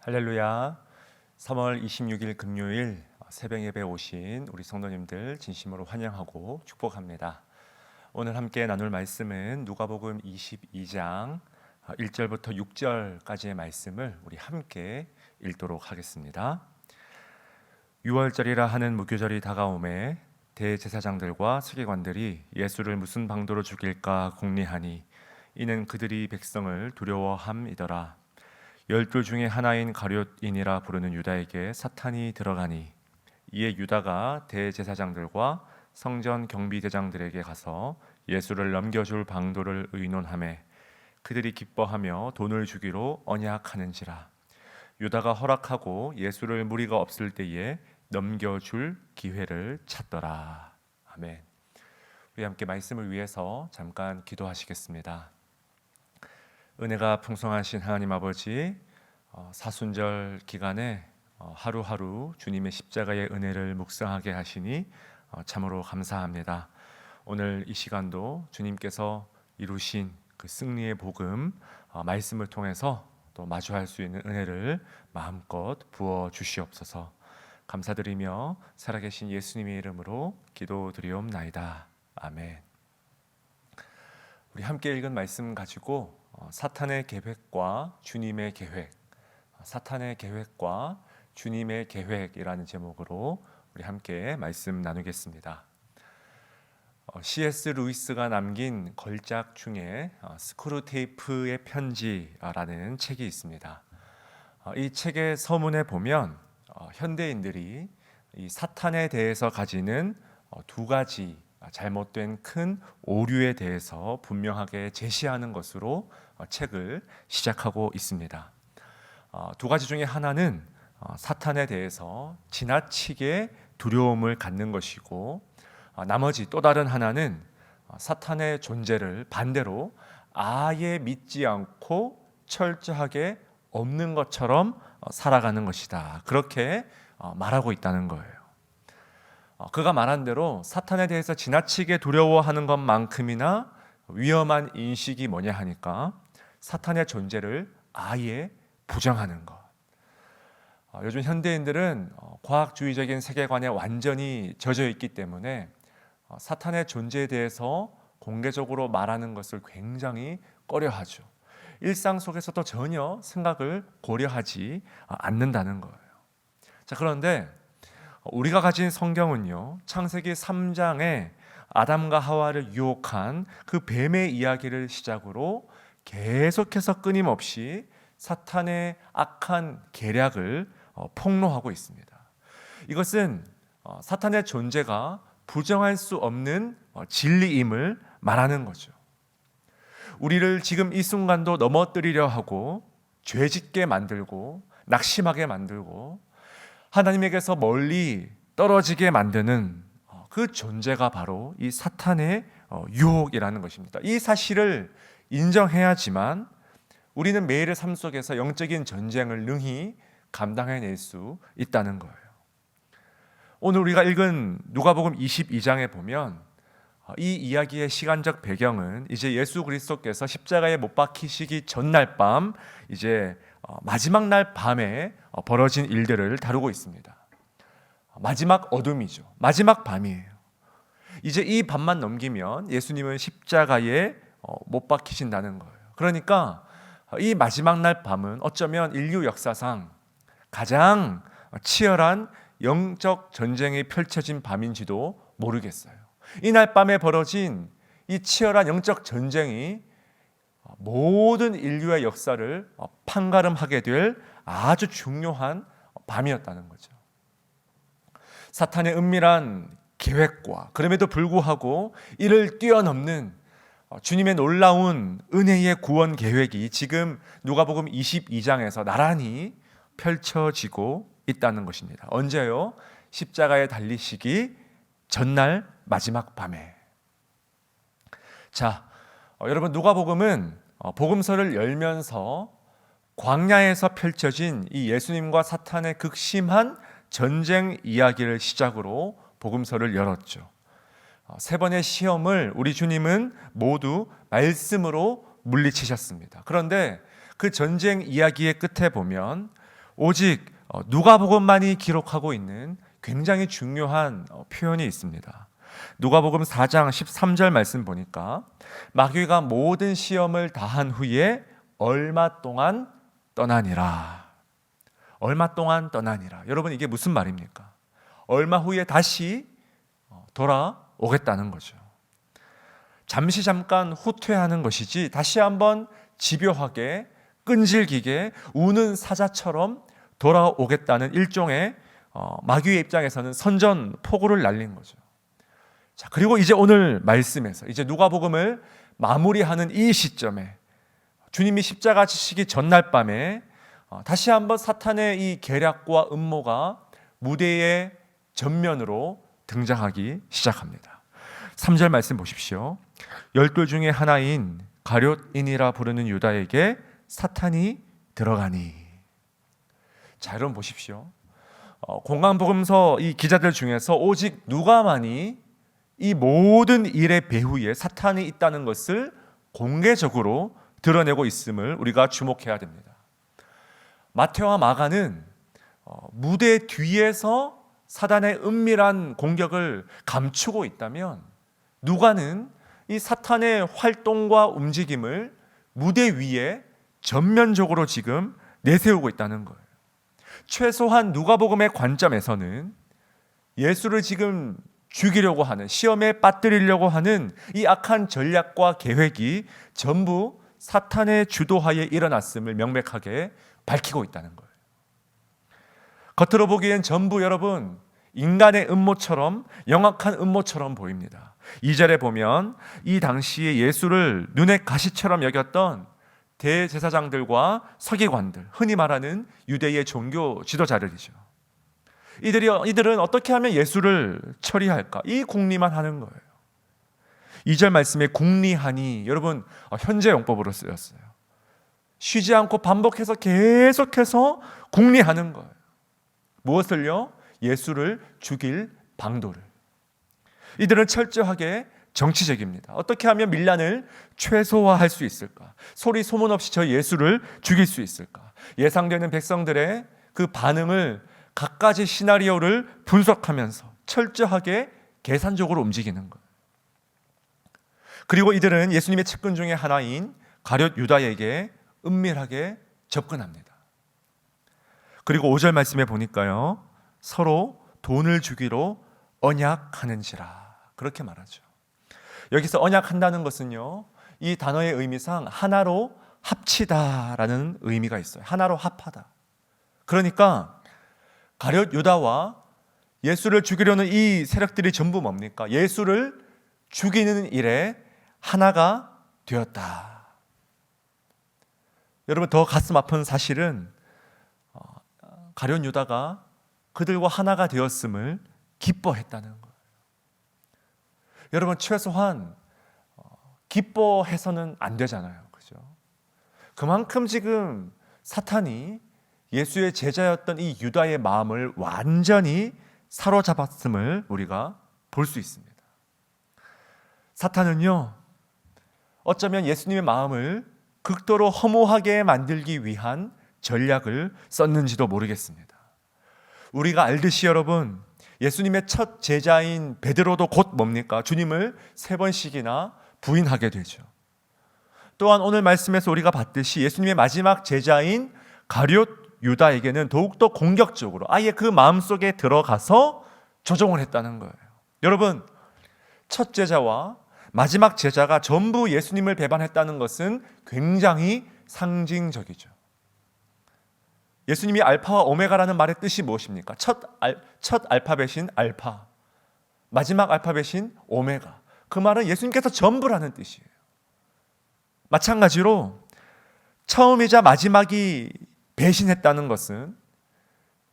할렐루야. 3월 26일 금요일 새벽 예배 오신 우리 성도님들 진심으로 환영하고 축복합니다. 오늘 함께 나눌 말씀은 누가복음 22장 1절부터 6절까지의 말씀을 우리 함께 읽도록 하겠습니다. 6월절이라 하는 무교절이 다가오매 대제사장들과 서기관들이 예수를 무슨 방도로 죽일까 궁리하니 이는 그들이 백성을 두려워함이더라. 12 중에 하나인 가룟인이라 부르는 유다에게 사탄이 들어가니 이에 유다가 대제사장들과 성전 경비대장들에게 가서 예수를 넘겨줄 방도를 의논하매 그들이 기뻐하며 돈을 주기로 언약하는지라. 유다가 허락하고 예수를 무리가 없을 때에 넘겨줄 기회를 찾더라. 아멘. 우리 함께 말씀을 위해서 잠깐 기도하시겠습니다. 은혜가 풍성하신 하나님 아버지, 사순절 기간에 하루하루 주님의 십자가의 은혜를 묵상하게 하시니 참으로 감사합니다. 오늘 이 시간도 주님께서 이루신 그 승리의 복음 말씀을 통해서 또 마주할 수 있는 은혜를 마음껏 부어 주시옵소서. 감사드리며 살아계신 예수님의 이름으로 기도드리옵나이다. 아멘. 우리 함께 읽은 말씀 가지고 사탄의 계획과 주님의 계획, 사탄의 계획과 주님의 계획이라는 제목으로 우리 함께 말씀 나누겠습니다. C.S. 루이스가 남긴 걸작 중에 스크루테이프의 편지라는 책이 있습니다. 이 책의 서문에 보면 현대인들이 이 사탄에 대해서 가지는 두 가지 잘못된 큰 오류에 대해서 분명하게 제시하는 것으로 책을 시작하고 있습니다. 두 가지 중에 하나는 사탄에 대해서 지나치게 두려움을 갖는 것이고, 나머지 또 다른 하나는 사탄의 존재를 반대로 아예 믿지 않고 철저하게 없는 것처럼 살아가는 것이다. 그렇게 말하고 있다는 거예요. 그가 말한 대로 사탄에 대해서 지나치게 두려워하는 것만큼이나 위험한 인식이 뭐냐 하니까 사탄의 존재를 아예 부정하는 것. 요즘 현대인들은 과학주의적인 세계관에 완전히 젖어 있기 때문에 사탄의 존재에 대해서 공개적으로 말하는 것을 굉장히 꺼려하죠. 일상 속에서도 전혀 생각을 고려하지 않는다는 거예요. 자, 그런데 우리가 가진 성경은요, 창세기 3장에 아담과 하와를 유혹한 그 뱀의 이야기를 시작으로 계속해서 끊임없이 사탄의 악한 계략을 폭로하고 있습니다. 이것은 사탄의 존재가 부정할 수 없는 진리임을 말하는 거죠. 우리를 지금 이 순간도 넘어뜨리려 하고 죄짓게 만들고 낙심하게 만들고 하나님에게서 멀리 떨어지게 만드는 그 존재가 바로 이 사탄의 유혹이라는 것입니다. 이 사실을 인정해야지만 우리는 매일의 삶 속에서 영적인 전쟁을 능히 감당해낼 수 있다는 거예요. 오늘 우리가 읽은 누가복음 22장에 보면 이 이야기의 시간적 배경은 이제 예수 그리스도께서 십자가에 못 박히시기 전날 밤, 이제 마지막 날 밤에 벌어진 일들을 다루고 있습니다. 마지막 어둠이죠. 마지막 밤이에요. 이제 이 밤만 넘기면 예수님은 십자가에 못 박히신다는 거예요. 그러니까 이 마지막 날 밤은 어쩌면 인류 역사상 가장 치열한 영적 전쟁이 펼쳐진 밤인지도 모르겠어요. 이날 밤에 벌어진 이 치열한 영적 전쟁이 모든 인류의 역사를 판가름하게 될 아주 중요한 밤이었다는 거죠. 사탄의 은밀한 계획과 그럼에도 불구하고 이를 뛰어넘는 주님의 놀라운 은혜의 구원 계획이 지금 누가복음 22장에서 나란히 펼쳐지고 있다는 것입니다. 언제요? 십자가에 달리시기 전날 마지막 밤에. 자, 여러분, 누가복음은 복음서를 열면서 광야에서 펼쳐진 이 예수님과 사탄의 극심한 전쟁 이야기를 시작으로 복음서를 열었죠. 세 번의 시험을 우리 주님은 모두 말씀으로 물리치셨습니다. 그런데 그 전쟁 이야기의 끝에 보면 오직 누가복음만이 기록하고 있는 굉장히 중요한 표현이 있습니다. 누가복음 4장 13절 말씀 보니까 마귀가 모든 시험을 다한 후에 얼마 동안 떠나니라. 얼마 동안 떠나니라. 여러분, 이게 무슨 말입니까? 얼마 후에 다시 돌아오겠다는 거죠. 잠깐 후퇴하는 것이지 다시 한번 집요하게 끈질기게 우는 사자처럼 돌아오겠다는 일종의 마귀의 입장에서는 선전포고를 날린 거죠. 자, 그리고 이제 오늘 말씀에서 이제 누가복음을 마무리하는 이 시점에 주님이 십자가 지시기 전날 밤에 다시 한번 사탄의 이 계략과 음모가 무대의 전면으로 등장하기 시작합니다. 3절 말씀 보십시오. 12 중에 하나인 가룟인이라 부르는 유다에게 사탄이 들어가니. 자, 여러분 보십시오. 공관복음서 이 기자들 중에서 오직 누가만이 이 모든 일의 배후에 사탄이 있다는 것을 공개적으로 드러내고 있음을 우리가 주목해야 됩니다. 마태와 마가는 무대 뒤에서 사단의 은밀한 공격을 감추고 있다면 누가는 이 사탄의 활동과 움직임을 무대 위에 전면적으로 지금 내세우고 있다는 거예요. 최소한 누가복음의 관점에서는 예수를 지금 죽이려고 하는, 시험에 빠뜨리려고 하는 이 악한 전략과 계획이 전부 사탄의 주도하에 일어났음을 명백하게 밝히고 있다는 거예요. 겉으로 보기엔 전부 여러분 인간의 음모처럼, 영악한 음모처럼 보입니다. 2절에 보면 이 당시에 예수를 눈의 가시처럼 여겼던 대제사장들과 서기관들, 흔히 말하는 유대의 종교 지도자들이죠. 이들은 어떻게 하면 예수를 처리할까? 이 궁리만 하는 거예요. 2절 말씀에 궁리하니, 여러분 현재 용법으로 쓰였어요. 쉬지 않고 반복해서 계속해서 궁리하는 거예요. 무엇을요? 예수를 죽일 방도를. 이들은 철저하게 정치적입니다. 어떻게 하면 밀란을 최소화할 수 있을까? 소리 소문 없이 저 예수를 죽일 수 있을까? 예상되는 백성들의 그 반응을 갖가지 시나리오를 분석하면서 철저하게 계산적으로 움직이는 거예요. 그리고 이들은 예수님의 측근 중에 하나인 가룟 유다에게 은밀하게 접근합니다. 그리고 5절 말씀에 보니까요, 서로 돈을 주기로 언약하는지라 그렇게 말하죠. 여기서 언약한다는 것은요, 이 단어의 의미상 하나로 합치다라는 의미가 있어요. 하나로 합하다. 그러니까 가룟 유다와 예수를 죽이려는 이 세력들이 전부 뭡니까? 예수를 죽이는 일에 하나가 되었다. 여러분, 더 가슴 아픈 사실은 가룟 유다가 그들과 하나가 되었음을 기뻐했다는 거예요. 여러분, 최소한 기뻐해서는 안 되잖아요. 그죠? 그만큼 지금 사탄이 예수의 제자였던 이 유다의 마음을 완전히 사로잡았음을 우리가 볼 수 있습니다. 사탄은요, 어쩌면 예수님의 마음을 극도로 허무하게 만들기 위한 전략을 썼는지도 모르겠습니다. 우리가 알듯이 여러분, 예수님의 첫 제자인 베드로도 곧 뭡니까? 주님을 3번씩이나 부인하게 되죠. 또한 오늘 말씀에서 우리가 봤듯이 예수님의 마지막 제자인 가룟 유다에게는 더욱더 공격적으로 아예 그 마음속에 들어가서 조종을 했다는 거예요. 여러분, 첫 제자와 마지막 제자가 전부 예수님을 배반했다는 것은 굉장히 상징적이죠. 예수님이 알파와 오메가라는 말의 뜻이 무엇입니까? 첫 알파벳인 알파, 마지막 알파벳인 오메가. 그 말은 예수님께서 전부라는 뜻이에요. 마찬가지로 처음이자 마지막이 배신했다는 것은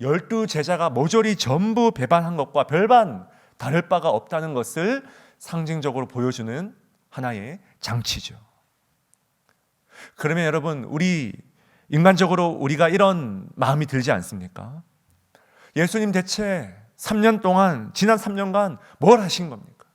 12 제자가 모조리 전부 배반한 것과 별반 다를 바가 없다는 것을 상징적으로 보여주는 하나의 장치죠. 그러면 여러분, 인간적으로 우리가 이런 마음이 들지 않습니까? 예수님 대체 3년 동안, 지난 3년간 뭘 하신 겁니까?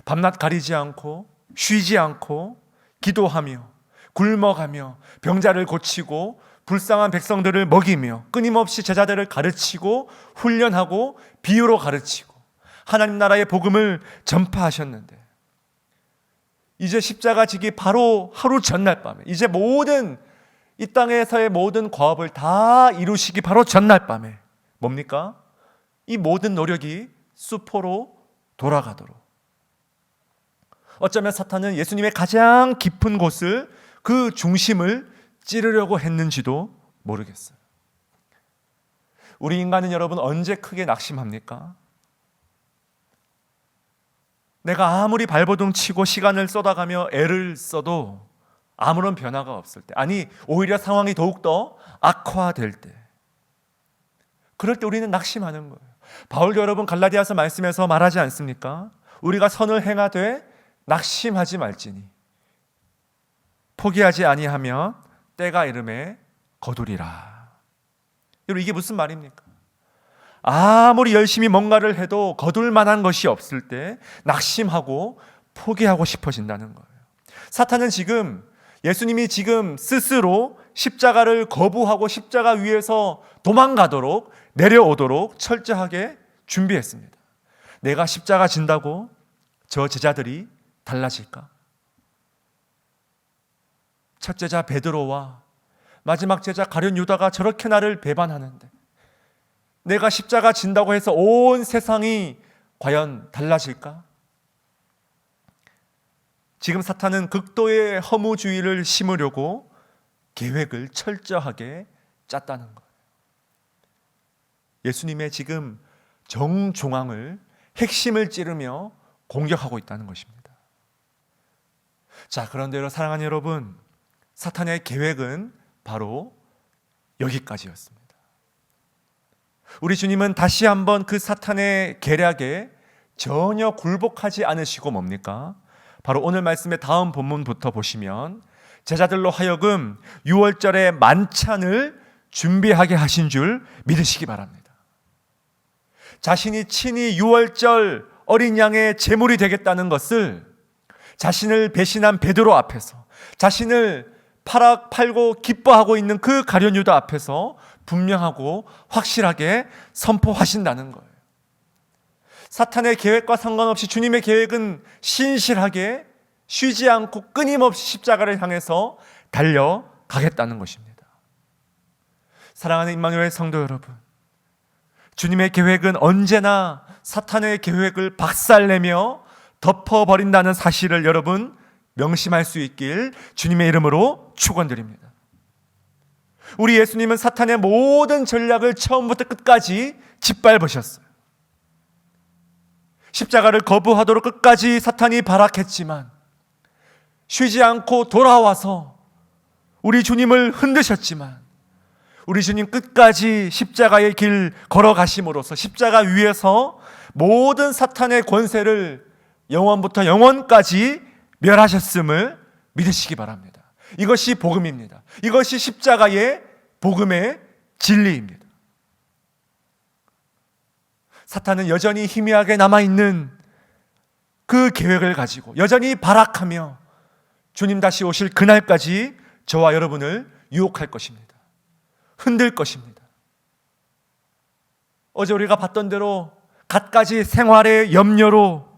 밤낮 가리지 않고 쉬지 않고 기도하며 굶어가며 병자를 고치고 불쌍한 백성들을 먹이며 끊임없이 제자들을 가르치고 훈련하고 비유로 가르치고 하나님 나라의 복음을 전파하셨는데, 이제 십자가 지기 바로 하루 전날 밤에, 이제 모든 이 땅에서의 모든 과업을 다 이루시기 바로 전날 밤에 뭡니까? 이 모든 노력이 수포로 돌아가도록, 어쩌면 사탄은 예수님의 가장 깊은 곳을, 그 중심을 찌르려고 했는지도 모르겠어요. 우리 인간은 여러분 언제 크게 낙심합니까? 내가 아무리 발버둥 치고 시간을 쏟아가며 애를 써도 아무런 변화가 없을 때, 아니 오히려 상황이 더욱더 악화될 때, 그럴 때 우리는 낙심하는 거예요. 바울도 여러분 갈라디아서 말씀에서 말하지 않습니까? 우리가 선을 행하되 낙심하지 말지니 포기하지 아니하면 때가 이름에 거두리라. 여러분 이게 무슨 말입니까? 아무리 열심히 뭔가를 해도 거둘 만한 것이 없을 때 낙심하고 포기하고 싶어진다는 거예요. 사탄은 지금 예수님이 지금 스스로 십자가를 거부하고 십자가 위에서 도망가도록, 내려오도록 철저하게 준비했습니다. 내가 십자가 진다고 저 제자들이 달라질까? 첫 제자 베드로와 마지막 제자 가룟 유다가 저렇게 나를 배반하는데 내가 십자가 진다고 해서 온 세상이 과연 달라질까? 지금 사탄은 극도의 허무주의를 심으려고 계획을 철저하게 짰다는 거예요. 예수님의 지금 정중앙을, 핵심을 찌르며 공격하고 있다는 것입니다. 자, 그런데 사랑하는 여러분, 사탄의 계획은 바로 여기까지였습니다. 우리 주님은 다시 한번 그 사탄의 계략에 전혀 굴복하지 않으시고 뭡니까? 바로 오늘 말씀의 다음 본문부터 보시면 제자들로 하여금 유월절의 만찬을 준비하게 하신 줄 믿으시기 바랍니다. 자신이 친히 유월절 어린 양의 제물이 되겠다는 것을 자신을 배신한 베드로 앞에서, 자신을 팔고 기뻐하고 있는 그 가룟 유다 앞에서 분명하고 확실하게 선포하신다는 거예요. 사탄의 계획과 상관없이 주님의 계획은 신실하게 쉬지 않고 끊임없이 십자가를 향해서 달려가겠다는 것입니다. 사랑하는 임마누엘 성도 여러분, 주님의 계획은 언제나 사탄의 계획을 박살내며 덮어버린다는 사실을 여러분 명심할 수 있길 주님의 이름으로 축원드립니다. 우리 예수님은 사탄의 모든 전략을 처음부터 끝까지 짓밟으셨어요. 십자가를 거부하도록 끝까지 사탄이 발악했지만 쉬지 않고 돌아와서 우리 주님을 흔드셨지만 우리 주님 끝까지 십자가의 길 걸어가심으로써 십자가 위에서 모든 사탄의 권세를 영원부터 영원까지 멸하셨음을 믿으시기 바랍니다. 이것이 복음입니다. 이것이 십자가의 복음의 진리입니다. 사탄은 여전히 희미하게 남아있는 그 계획을 가지고 여전히 발악하며 주님 다시 오실 그날까지 저와 여러분을 유혹할 것입니다. 흔들 것입니다. 어제 우리가 봤던 대로 갖가지 생활의 염려로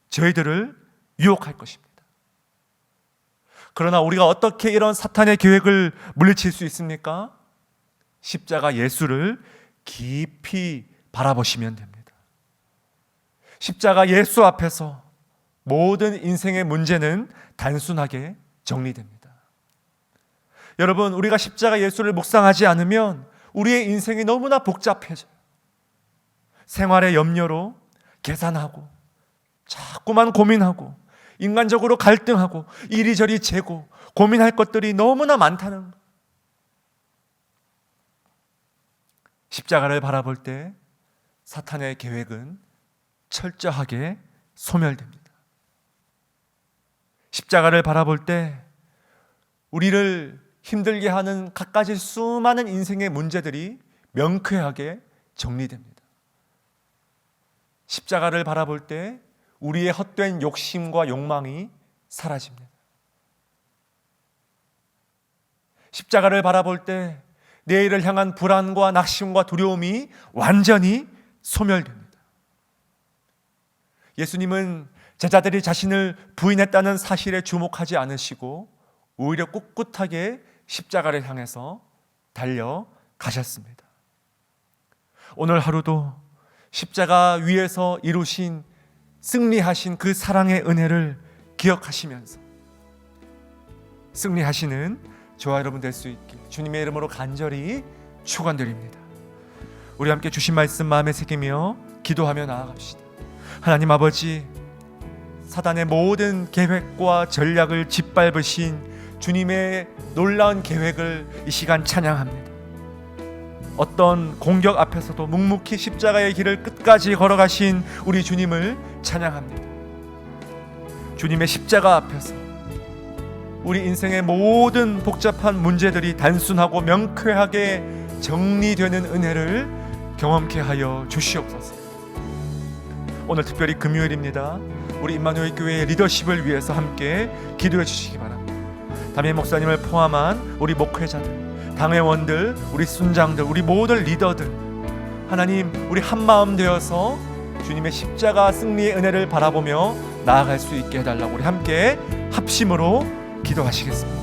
저희들을 유혹할 것입니다. 그러나 우리가 어떻게 이런 사탄의 계획을 물리칠 수 있습니까? 십자가 예수를 깊이 바라보시면 됩니다. 십자가 예수 앞에서 모든 인생의 문제는 단순하게 정리됩니다. 여러분, 우리가 십자가 예수를 묵상하지 않으면 우리의 인생이 너무나 복잡해져요. 생활의 염려로 계산하고 자꾸만 고민하고 인간적으로 갈등하고 이리저리 재고 고민할 것들이 너무나 많다는 거예요. 십자가를 바라볼 때 사탄의 계획은 철저하게 소멸됩니다. 십자가를 바라볼 때 우리를 힘들게 하는 갖가지 수많은 인생의 문제들이 명쾌하게 정리됩니다. 십자가를 바라볼 때 우리의 헛된 욕심과 욕망이 사라집니다. 십자가를 바라볼 때 내일을 향한 불안과 낙심과 두려움이 완전히 소멸됩니다. 예수님은 제자들이 자신을 부인했다는 사실에 주목하지 않으시고 오히려 꿋꿋하게 십자가를 향해서 달려가셨습니다. 오늘 하루도 십자가 위에서 이루신 승리하신 그 사랑의 은혜를 기억하시면서 승리하시는 저와 여러분 될 수 있길 주님의 이름으로 간절히 축원드립니다. 우리 함께 주신 말씀 마음에 새기며 기도하며 나아갑시다. 하나님 아버지, 사단의 모든 계획과 전략을 짓밟으신 주님의 놀라운 계획을 이 시간 찬양합니다. 어떤 공격 앞에서도 묵묵히 십자가의 길을 끝까지 걸어가신 우리 주님을 찬양합니다. 주님의 십자가 앞에서 우리 인생의 모든 복잡한 문제들이 단순하고 명쾌하게 정리되는 은혜를 경험케 하여 주시옵소서. 오늘 특별히 금요일입니다. 우리 임마누엘 교회의 리더십을 위해서 함께 기도해 주시기 바랍니다. 담임 목사님을 포함한 우리 목회자들, 당회원들, 우리 순장들, 우리 모든 리더들, 하나님 우리 한마음 되어서 주님의 십자가 승리의 은혜를 바라보며 나아갈 수 있게 해달라고 우리 함께 합심으로 기도하시겠습니다.